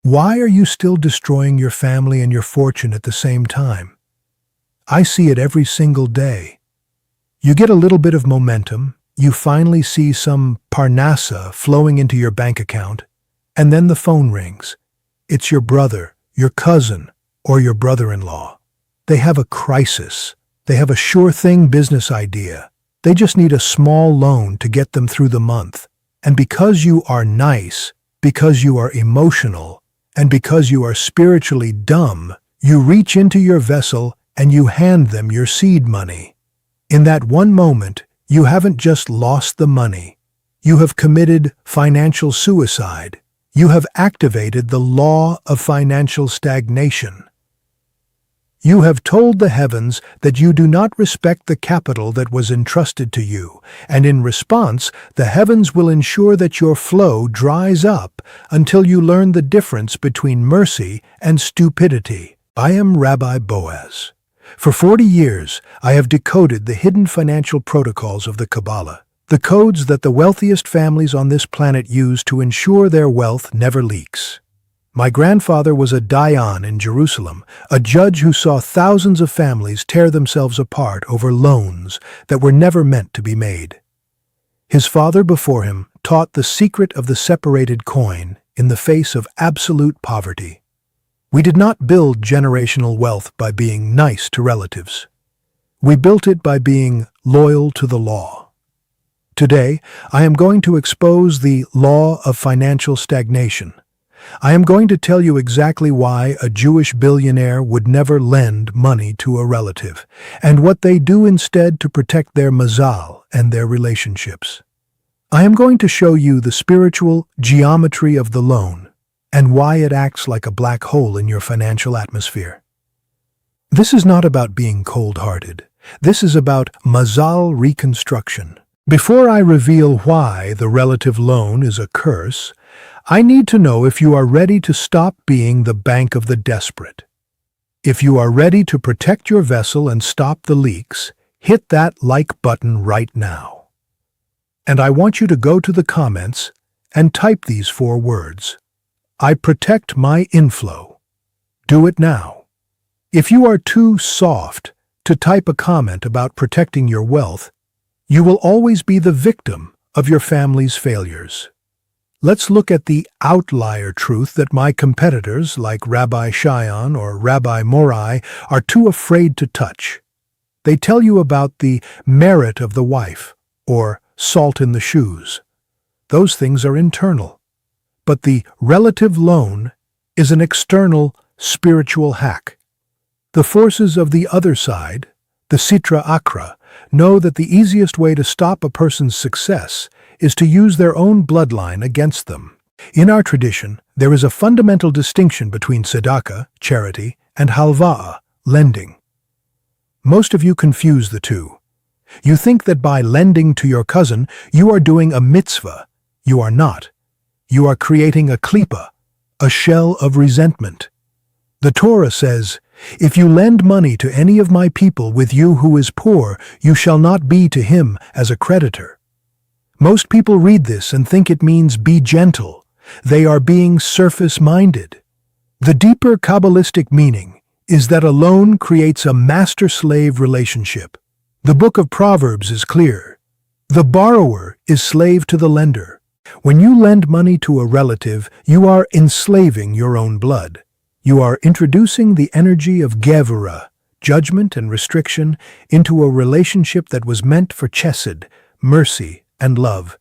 Why are you still destroying your family and your fortune at the same time? I see it every single day. You get a little bit of momentum, you finally see some parnassa flowing into your bank account, and then the phone rings. It's your brother, your cousin, or your brother-in-law. They have a crisis. They have a sure-thing business idea. They just need a small loan to get them through the month. And because you are nice, because you are emotional, and because you are spiritually dumb, you reach into your vessel and you hand them your seed money. In that one moment, you haven't just lost the money. You have committed financial suicide. You have activated the law of financial stagnation. You have told the heavens that you do not respect the capital that was entrusted to you, and in response, the heavens will ensure that your flow dries up until you learn the difference between mercy and stupidity. I am Rabbi Boaz. For 40 years, I have decoded the hidden financial protocols of the Kabbalah, the codes that the wealthiest families on this planet use to ensure their wealth never leaks. My grandfather was a dayan in Jerusalem, a judge who saw thousands of families tear themselves apart over loans that were never meant to be made. His father before him taught the secret of the separated coin in the face of absolute poverty. We did not build generational wealth by being nice to relatives. We built it by being loyal to the law. Today, I am going to expose the law of financial stagnation. I am going to tell you exactly why a Jewish billionaire would never lend money to a relative, and what they do instead to protect their mazal and their relationships. I am going to show you the spiritual geometry of the loan, and why it acts like a black hole in your financial atmosphere. This is not about being cold-hearted. This is about mazal reconstruction. Before I reveal why the relative loan is a curse, I need to know if you are ready to stop being the bank of the desperate. If you are ready to protect your vessel and stop the leaks, hit that like button right now. And I want you to go to the comments and type these 4 words. I protect my inflow. Do it now. If you are too soft to type a comment about protecting your wealth, you will always be the victim of your family's failures. Let's look at the outlier truth that my competitors, like Rabbi Shion or Rabbi Morai, are too afraid to touch. They tell you about the merit of the wife, or salt in the shoes. Those things are internal. But the relative loan is an external spiritual hack. The forces of the other side, the Sitra Achra, know that the easiest way to stop a person's success is to use their own bloodline against them. In our tradition, there is a fundamental distinction between tzedakah, charity, and halva'a, lending. Most of you confuse the two. You think that by lending to your cousin, you are doing a mitzvah. You are not. You are creating a klipa, a shell of resentment. The Torah says, "If you lend money to any of my people with you who is poor, you shall not be to him as a creditor." Most people read this and think it means be gentle. They are being surface-minded. The deeper Kabbalistic meaning is that a loan creates a master-slave relationship. The book of Proverbs is clear. The borrower is slave to the lender. When you lend money to a relative, you are enslaving your own blood. You are introducing the energy of gevurah, judgment and restriction, into a relationship that was meant for chesed, mercy, and love.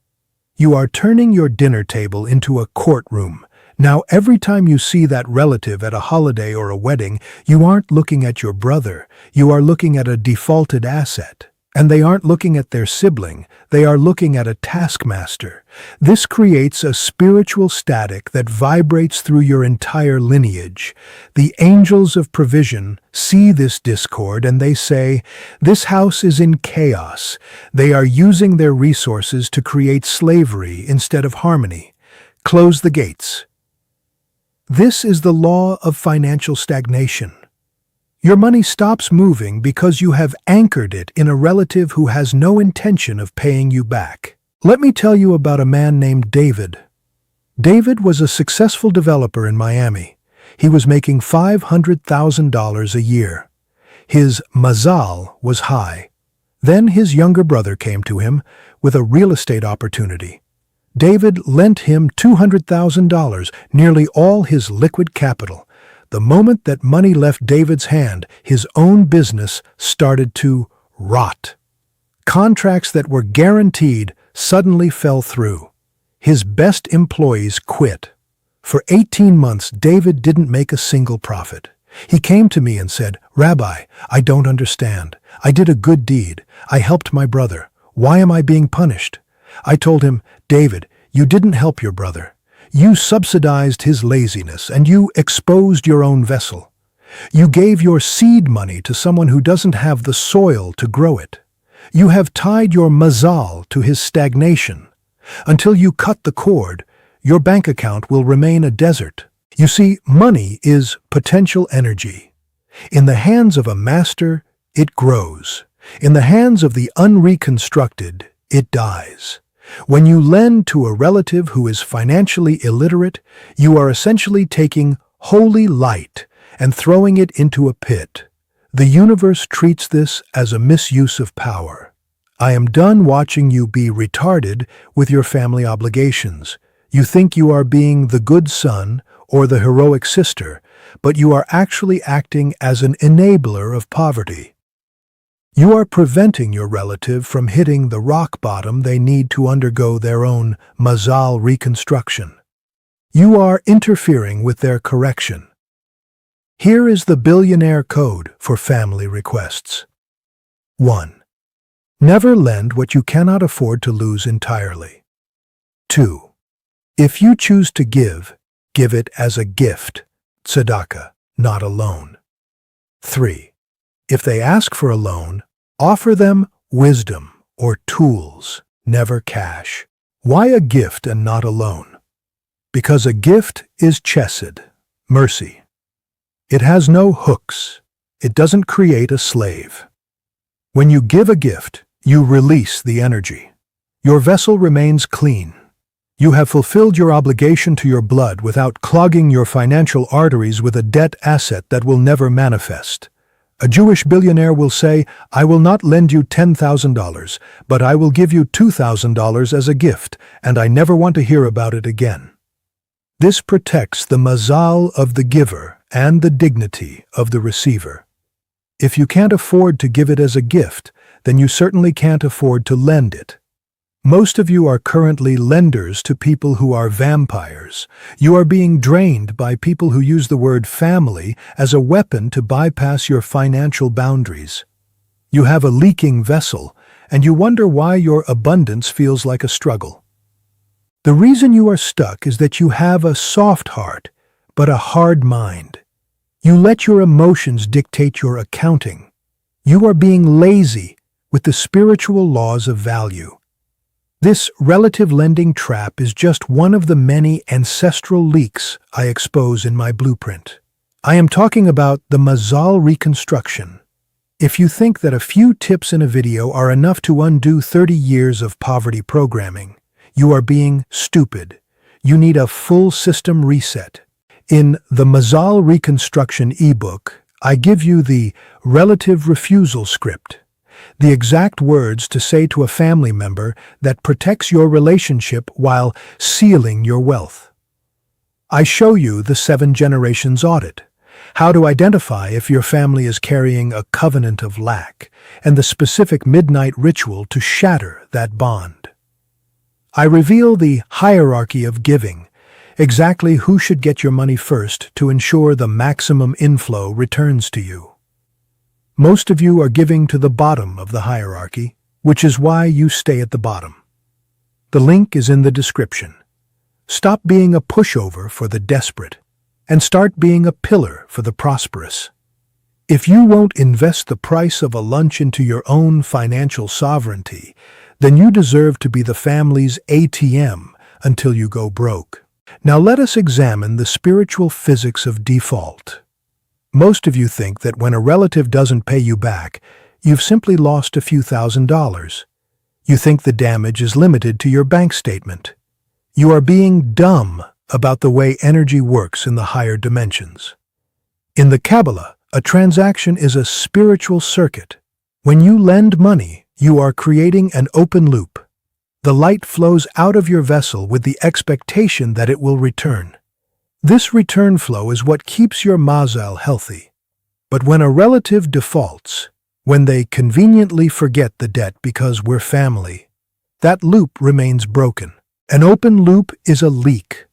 You are turning your dinner table into a courtroom. Now, every time you see that relative at a holiday or a wedding, you aren't looking at your brother. You are looking at a defaulted asset. And they aren't looking at their sibling. They are looking at a taskmaster. This creates a spiritual static that vibrates through your entire lineage. The angels of provision see this discord and they say, "This house is in chaos." They are using their resources to create slavery instead of harmony. Close the gates. This is the law of financial stagnation. Your money stops moving because you have anchored it in a relative who has no intention of paying you back. Let me tell you about a man named David. David was a successful developer in Miami. He was making $500,000 a year. His mazal was high. Then his younger brother came to him with a real estate opportunity. David lent him $200,000, nearly all his liquid capital. The moment that money left David's hand, his own business started to rot. Contracts that were guaranteed suddenly fell through. His best employees quit. For 18 months, David didn't make a single profit. He came to me and said, "Rabbi, I don't understand. I did a good deed. I helped my brother. Why am I being punished?" I told him, "David, you didn't help your brother. You subsidized his laziness and you exposed your own vessel. You gave your seed money to someone who doesn't have the soil to grow it. You have tied your mazal to his stagnation. Until you cut the cord, your bank account will remain a desert." You see, money is potential energy. In the hands of a master, it grows. In the hands of the unreconstructed, it dies. When you lend to a relative who is financially illiterate, you are essentially taking holy light and throwing it into a pit. The universe treats this as a misuse of power. I am done watching you be retarded with your family obligations. You think you are being the good son or the heroic sister, but you are actually acting as an enabler of poverty. You are preventing your relative from hitting the rock bottom they need to undergo their own mazal reconstruction. You are interfering with their correction. Here is the Billionaire code for family requests. 1. Never lend what you cannot afford to lose entirely. 2. If you choose to give it as a gift, tzedakah, not a loan. 3. If they ask for a loan, offer them wisdom or tools, never cash. Why a gift and not a loan? Because a gift is chesed, mercy. It has no hooks. It doesn't create a slave. When you give a gift, you release the energy. Your vessel remains clean. You have fulfilled your obligation to your blood without clogging your financial arteries with a debt asset that will never manifest. A Jewish billionaire will say, "I will not lend you $10,000, but I will give you $2,000 as a gift, and I never want to hear about it again." This protects the mazal of the giver and the dignity of the receiver. If you can't afford to give it as a gift, then you certainly can't afford to lend it. Most of you are currently lenders to people who are vampires. You are being drained by people who use the word family as a weapon to bypass your financial boundaries. You have a leaking vessel, and you wonder why your abundance feels like a struggle. The reason you are stuck is that you have a soft heart, but a hard mind. You let your emotions dictate your accounting. You are being lazy with the spiritual laws of value. This relative lending trap is just one of the many ancestral leaks I expose in my blueprint. I am talking about the mazal reconstruction. If you think that a few tips in a video are enough to undo 30 years of poverty programming, you are being stupid. You need a full system reset. In the Mazal Reconstruction ebook, I give you the relative refusal script. The exact words to say to a family member that protects your relationship while sealing your wealth. I show you the 7 generations audit, how to identify if your family is carrying a covenant of lack, and the specific midnight ritual to shatter that bond. I reveal the hierarchy of giving, exactly who should get your money first to ensure the maximum inflow returns to you. Most of you are giving to the bottom of the hierarchy, which is why you stay at the bottom. The link is in the description. Stop being a pushover for the desperate and start being a pillar for the prosperous. If you won't invest the price of a lunch into your own financial sovereignty, then you deserve to be the family's ATM until you go broke. Now let us examine the spiritual physics of default. Most of you think that when a relative doesn't pay you back, you've simply lost a few $1,000s. You think the damage is limited to your bank statement. You are being dumb about the way energy works in the higher dimensions. In the Kabbalah, a transaction is a spiritual circuit. When you lend money, you are creating an open loop. The light flows out of your vessel with the expectation that it will return. This return flow is what keeps your mazal healthy. But when a relative defaults, when they conveniently forget the debt because we're family, that loop remains broken. An open loop is a leak.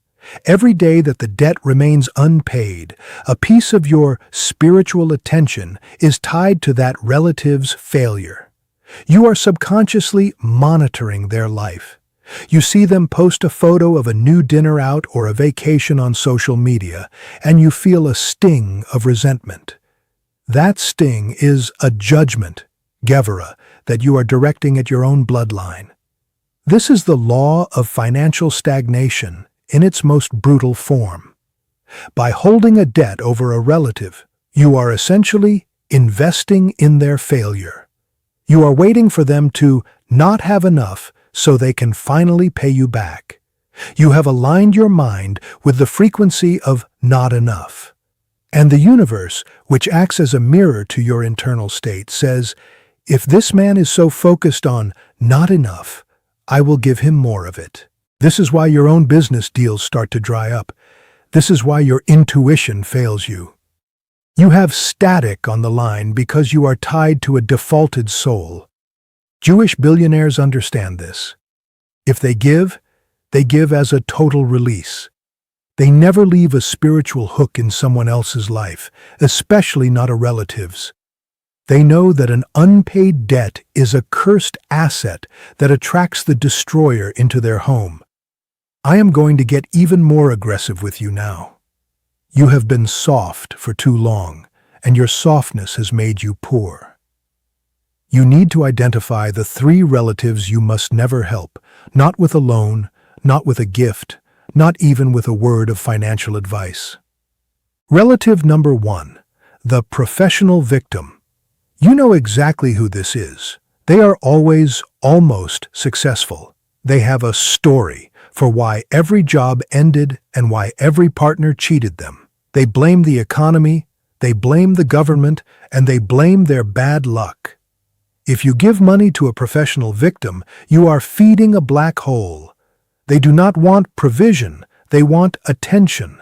Every day that the debt remains unpaid, a piece of your spiritual attention is tied to that relative's failure. You are subconsciously monitoring their life. You see them post a photo of a new dinner out or a vacation on social media, and you feel a sting of resentment. That sting is a judgment, Gevurah, that you are directing at your own bloodline. This is the law of financial stagnation in its most brutal form. By holding a debt over a relative, you are essentially investing in their failure. You are waiting for them to not have enough so they can finally pay you back. You have aligned your mind with the frequency of not enough. And the universe, which acts as a mirror to your internal state, says, if this man is so focused on not enough, I will give him more of it. This is why your own business deals start to dry up. This is why your intuition fails you. You have static on the line because you are tied to a defaulted soul. Jewish billionaires understand this. If they give as a total release. They never leave a spiritual hook in someone else's life, especially not a relative's. They know that an unpaid debt is a cursed asset that attracts the destroyer into their home. I am going to get even more aggressive with you now. You have been soft for too long, and your softness has made you poor. You need to identify the 3 relatives you must never help, not with a loan, not with a gift, not even with a word of financial advice. Relative number 1, the professional victim. You know exactly who this is. They are always almost successful. They have a story for why every job ended and why every partner cheated them. They blame the economy, they blame the government, and they blame their bad luck. If you give money to a professional victim, you are feeding a black hole. They do not want provision, they want attention.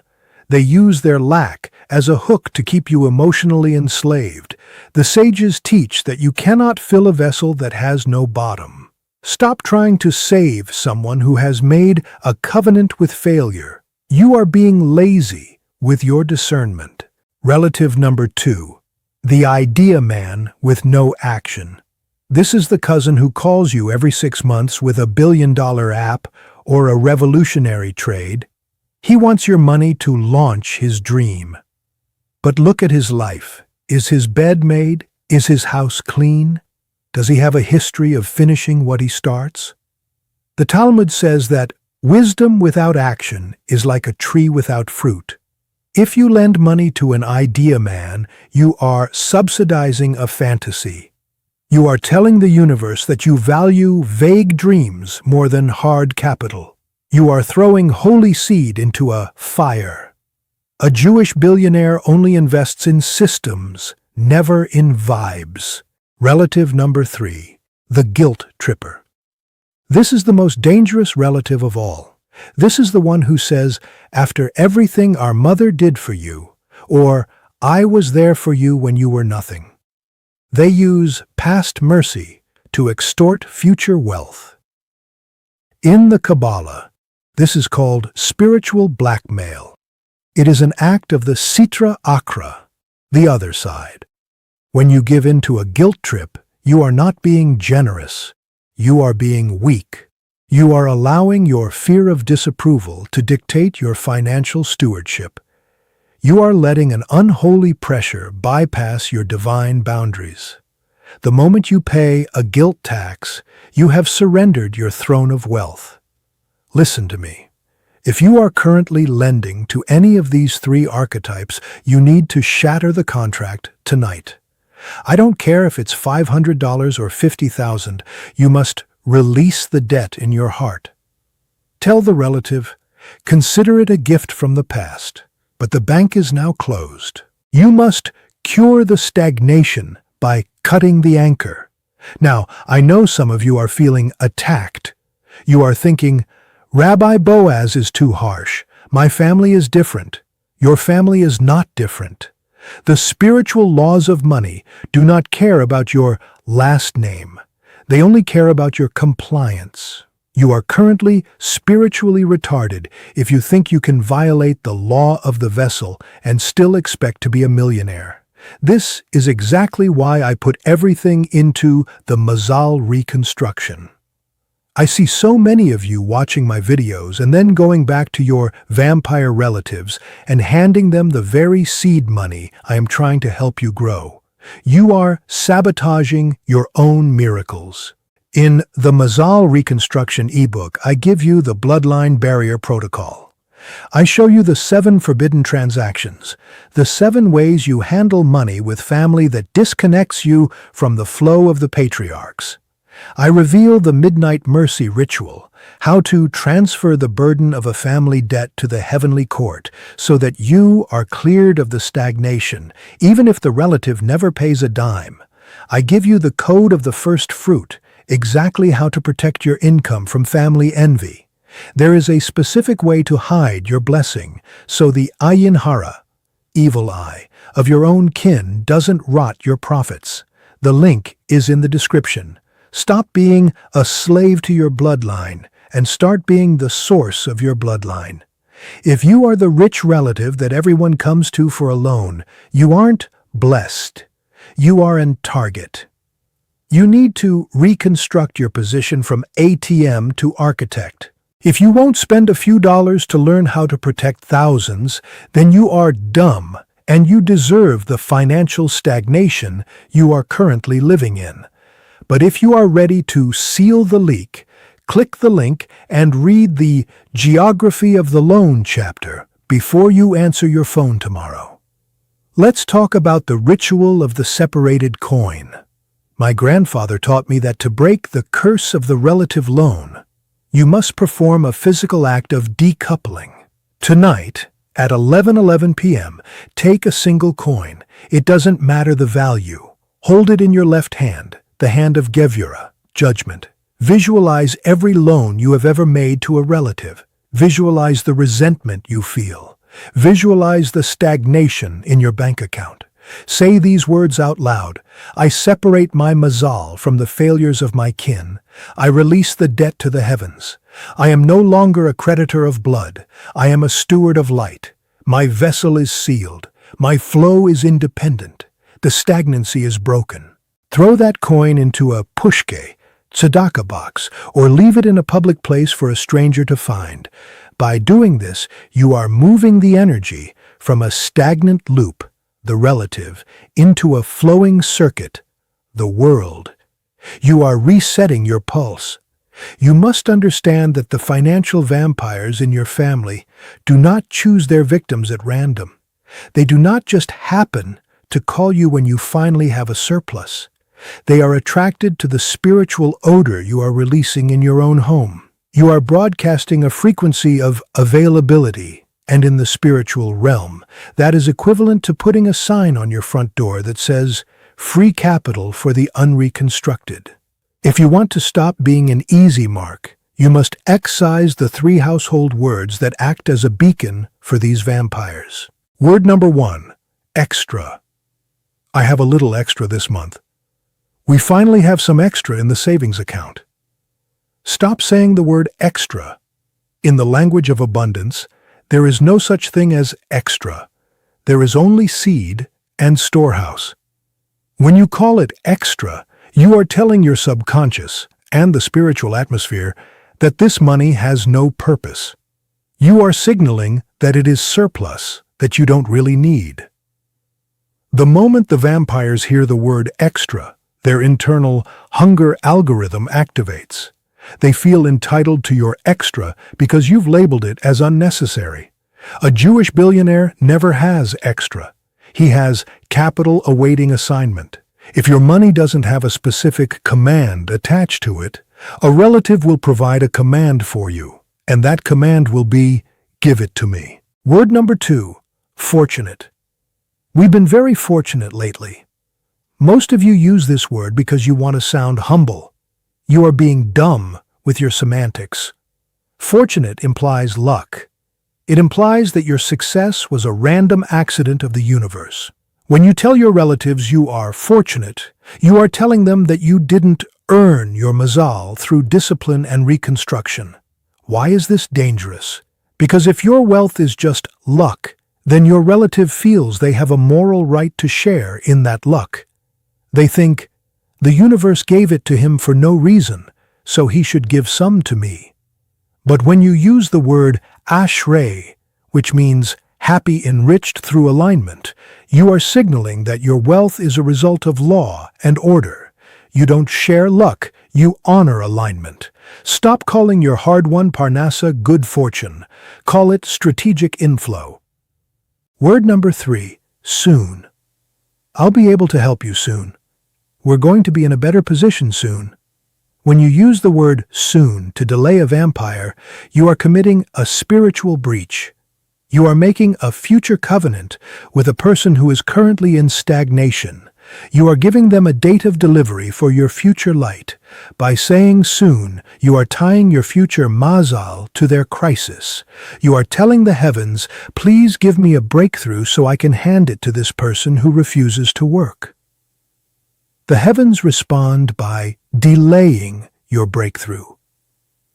They use their lack as a hook to keep you emotionally enslaved. The sages teach that you cannot fill a vessel that has no bottom. Stop trying to save someone who has made a covenant with failure. You are being lazy with your discernment. Relative number 2, the idea man with no action. This is the cousin who calls you every 6 months with a billion-dollar app or a revolutionary trade. He wants your money to launch his dream. But look at his life. Is his bed made? Is his house clean? Does he have a history of finishing what he starts? The Talmud says that wisdom without action is like a tree without fruit. If you lend money to an idea man, you are subsidizing a fantasy. You are telling the universe that you value vague dreams more than hard capital. You are throwing holy seed into a fire. A Jewish billionaire only invests in systems, never in vibes. Relative number 3, the guilt tripper. This is the most dangerous relative of all. This is the one who says, after everything our mother did for you, or I was there for you when you were nothing. They use past mercy to extort future wealth. In the Kabbalah, this is called spiritual blackmail. It is an act of the Sitra Achra, the other side. When you give in to a guilt trip, you are not being generous. You are being weak. You are allowing your fear of disapproval to dictate your financial stewardship. You are letting an unholy pressure bypass your divine boundaries. The moment you pay a guilt tax, you have surrendered your throne of wealth. Listen to me. If you are currently lending to any of these 3 archetypes, you need to shatter the contract tonight. I don't care if it's $500 or $50,000, you must release the debt in your heart. Tell the relative, consider it a gift from the past, but the bank is now closed. You must cure the stagnation by cutting the anchor. Now, I know some of you are feeling attacked. You are thinking, Rabbi Boaz is too harsh. My family is different. Your family is not different. The spiritual laws of money do not care about your last name. They only care about your compliance. You are currently spiritually retarded if you think you can violate the law of the vessel and still expect to be a millionaire. This is exactly why I put everything into the Mazal reconstruction. I see so many of you watching my videos and then going back to your vampire relatives and handing them the very seed money I am trying to help you grow. You are sabotaging your own miracles. In the Mazal Reconstruction ebook, I give you the Bloodline Barrier Protocol. I show you the 7 forbidden transactions, the 7 ways you handle money with family that disconnects you from the flow of the patriarchs. I reveal the Midnight Mercy Ritual, how to transfer the burden of a family debt to the heavenly court so that you are cleared of the stagnation, even if the relative never pays a dime. I give you the Code of the First Fruit, exactly how to protect your income from family envy. There is a specific way to hide your blessing, so the ayin hara, evil eye, of your own kin doesn't rot your profits. The link is in the description. Stop being a slave to your bloodline and start being the source of your bloodline. If you are the rich relative that everyone comes to for a loan, you aren't blessed. You are in target. You need to reconstruct your position from ATM to architect. If you won't spend a few dollars to learn how to protect thousands, then you are dumb and you deserve the financial stagnation you are currently living in. But if you are ready to seal the leak, click the link and read the Geography of the Loan chapter before you answer your phone tomorrow. Let's talk about the ritual of the separated coin. My grandfather taught me that to break the curse of the relative loan, you must perform a physical act of decoupling. Tonight, at 11:11 p.m., take a single coin. It doesn't matter the value. Hold it in your left hand, the hand of Gevurah, judgment. Visualize every loan you have ever made to a relative. Visualize the resentment you feel. Visualize the stagnation in your bank account. Say these words out loud. I separate my mazal from the failures of my kin. I release the debt to the heavens. I am no longer a creditor of blood. I am a steward of light. My vessel is sealed. My flow is independent. The stagnancy is broken. Throw that coin into a pushke, tzedakah box, or leave it in a public place for a stranger to find. By doing this, you are moving the energy from a stagnant loop, the relative, into a flowing circuit, the world. You are resetting your pulse. You must understand that the financial vampires in your family do not choose their victims at random. They do not just happen to call you when you finally have a surplus. They are attracted to the spiritual odor you are releasing in your own home. You are broadcasting a frequency of availability, and in the spiritual realm, that is equivalent to putting a sign on your front door that says, "Free capital for the unreconstructed." If you want to stop being an easy mark, you must excise the 3 household words that act as a beacon for these vampires. Word number 1, extra. I have a little extra this month. We finally have some extra in the savings account. Stop saying the word extra. In the language of abundance, there is no such thing as extra. There is only seed and storehouse. When you call it extra, you are telling your subconscious and the spiritual atmosphere that this money has no purpose. You are signaling that it is surplus, that you don't really need. The moment the vampires hear the word extra, their internal hunger algorithm activates. They feel entitled to your extra because you've labeled it as unnecessary. A Jewish billionaire never has extra. He has capital awaiting assignment. If your money doesn't have a specific command attached to it, a relative will provide a command for you. And that command will be, give it to me. Word number 2, fortunate. We've been very fortunate lately. Most of you use this word because you want to sound humble. You are being dumb with your semantics. Fortunate implies luck. It implies that your success was a random accident of the universe. When you tell your relatives you are fortunate, you are telling them that you didn't earn your mazal through discipline and reconstruction. Why is this dangerous? Because if your wealth is just luck, then your relative feels they have a moral right to share in that luck. They think, the universe gave it to him for no reason, so he should give some to me. But when you use the word ashrei, which means happy enriched through alignment, you are signaling that your wealth is a result of law and order. You don't share luck, you honor alignment. Stop calling your hard-won parnasa good fortune. Call it strategic inflow. Word number 3, soon. I'll be able to help you soon. We're going to be in a better position soon. When you use the word soon to delay a vampire, you are committing a spiritual breach. You are making a future covenant with a person who is currently in stagnation. You are giving them a date of delivery for your future light. By saying soon, you are tying your future mazal to their crisis. You are telling the heavens, please give me a breakthrough so I can hand it to this person who refuses to work. The heavens respond by delaying your breakthrough.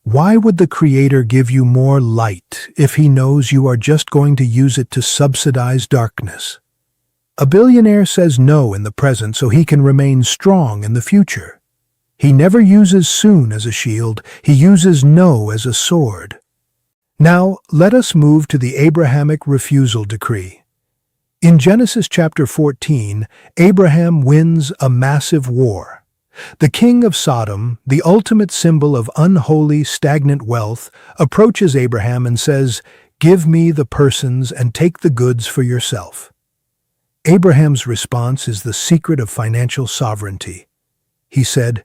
Why would the Creator give you more light if He knows you are just going to use it to subsidize darkness? A billionaire says no in the present so he can remain strong in the future. He never uses soon as a shield, he uses no as a sword. Now, let us move to the Abrahamic refusal decree. In Genesis chapter 14, Abraham wins a massive war. The king of Sodom, the ultimate symbol of unholy, stagnant wealth, approaches Abraham and says, "Give me the persons and take the goods for yourself." Abraham's response is the secret of financial sovereignty. He said,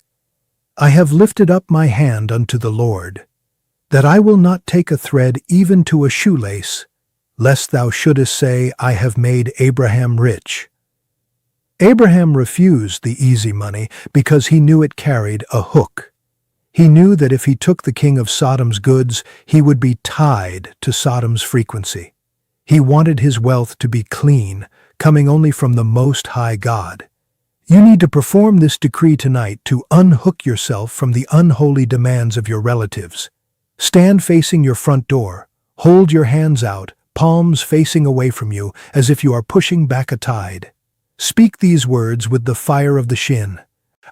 "I have lifted up my hand unto the Lord, that I will not take a thread even to a shoelace, lest thou shouldest say, I have made Abraham rich." Abraham refused the easy money because he knew it carried a hook. He knew that if he took the king of Sodom's goods, he would be tied to Sodom's frequency. He wanted his wealth to be clean, coming only from the Most High God. You need to perform this decree tonight to unhook yourself from the unholy demands of your relatives. Stand facing your front door, hold your hands out, palms facing away from you, as if you are pushing back a tide. Speak these words with the fire of the shin.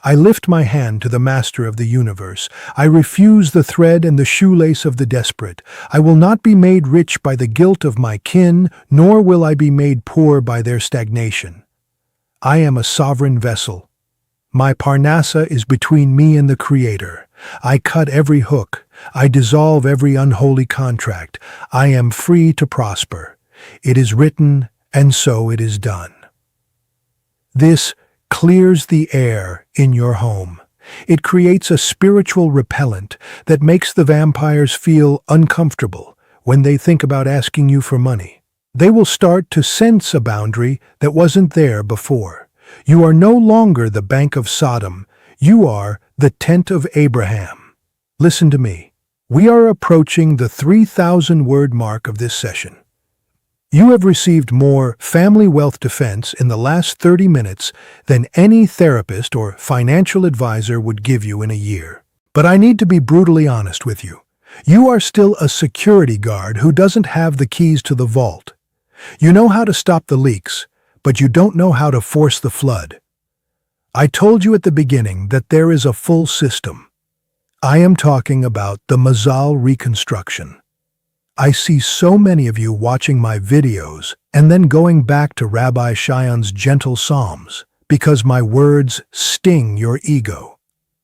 I lift my hand to the Master of the universe. I refuse the thread and the shoelace of the desperate. I will not be made rich by the guilt of my kin, nor will I be made poor by their stagnation. I am a sovereign vessel. My parnasa is between me and the Creator. I cut every hook. I dissolve every unholy contract. I am free to prosper. It is written, and so it is done. This clears the air in your home. It creates a spiritual repellent that makes the vampires feel uncomfortable when they think about asking you for money. They will start to sense a boundary that wasn't there before. You are no longer the Bank of Sodom. You are the Tent of Abraham. Listen to me. We are approaching the 3,000-word mark of this session. You have received more family wealth defense in the last 30 minutes than any therapist or financial advisor would give you in a year. But I need to be brutally honest with you. You are still a security guard who doesn't have the keys to the vault. You know how to stop the leaks, but you don't know how to force the flood. I told you at the beginning that there is a full system. I am talking about the Mazal reconstruction. I see so many of you watching my videos and then going back to Rabbi Shion's gentle psalms because my words sting your ego.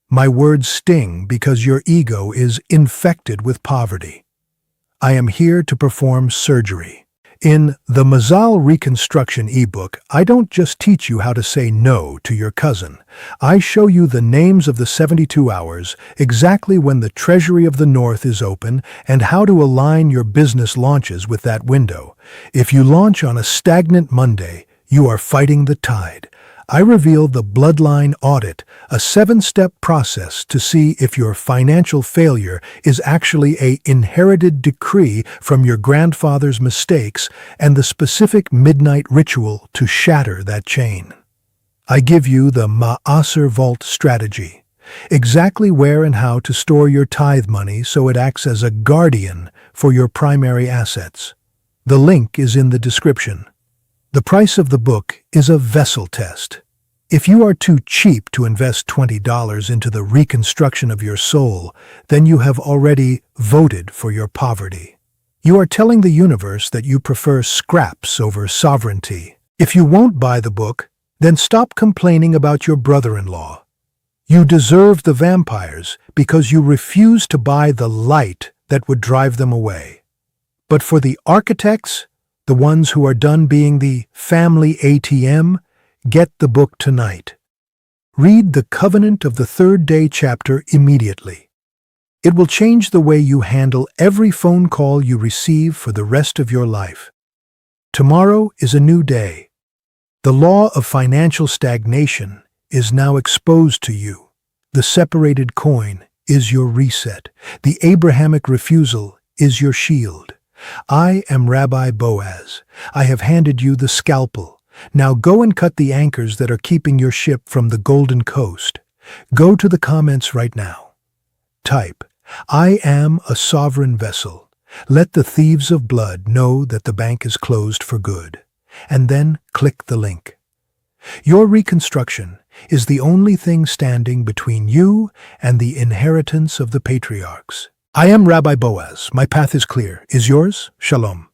My words sting because your ego is infected with poverty. I am here to perform surgery. In the Mazal Reconstruction ebook, I don't just teach you how to say no to your cousin. I show you the names of the 72 hours, exactly when the Treasury of the North is open, and how to align your business launches with that window. If you launch on a stagnant Monday, you are fighting the tide. I reveal the bloodline audit, a 7-step process to see if your financial failure is actually an inherited decree from your grandfather's mistakes and the specific midnight ritual to shatter that chain. I give you the Ma'aser Vault strategy, exactly where and how to store your tithe money so it acts as a guardian for your primary assets. The link is in the description. The price of the book is a vessel test. If you are too cheap to invest $20 into the reconstruction of your soul, then you have already voted for your poverty. You are telling the universe that you prefer scraps over sovereignty. If you won't buy the book, then stop complaining about your brother-in-law. You deserve the vampires because you refuse to buy the light that would drive them away. But for the architects, the ones who are done being the family ATM, get the book tonight. Read the Covenant of the Third Day chapter immediately. It will change the way you handle every phone call you receive for the rest of your life. Tomorrow is a new day. The law of financial stagnation is now exposed to you. The separated coin is your reset. The Abrahamic refusal is your shield. I am Rabbi Boaz. I have handed you the scalpel. Now go and cut the anchors that are keeping your ship from the Golden Coast. Go to the comments right now. Type, I am a sovereign vessel. Let the thieves of blood know that the bank is closed for good. And then click the link. Your reconstruction is the only thing standing between you and the inheritance of the patriarchs. I am Rabbi Boaz. My path is clear. Is yours? Shalom.